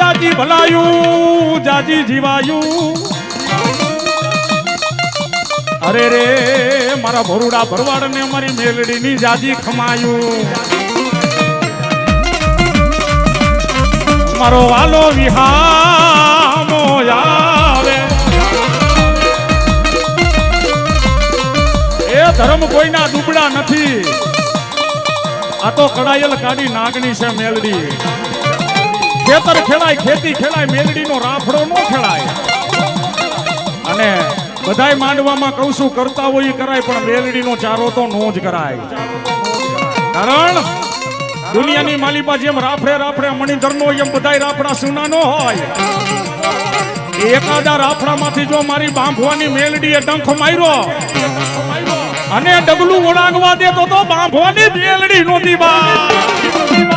જાજી ભલાયું જાજી જીવાયું અરે રે મારા ભરુડા ભરવાડ ને મારી મેલડી ની જાજી ખમાયું મારો વાલો વિહામો આવે એ ધર્મ કોઈના દુબળા નથી આ તો કડાયેલ કાઢી નાગણી છે મેલડી ખેતર ખેલાય ખેતી ખેલાય મેલડી નો રાફડો નો ખેલાય અને બધાય માંડવામાં કહું છું કરતા હોય કરાય પણ મેલડી નો ચારો તો નો જ કરાય કારણ દુનિયાની માલિપા જેમ રાફડે રાફડે મણિધર નો એમ બધાય રાફડા સુના નો હોય એકાદા રાફડામાંથી જો મારી બાંભવાની મેલડીએ ડંખ માર્યો અને ડગલું ઓળાંગવા દે તો બાંભવાની મેલડી નોતી બા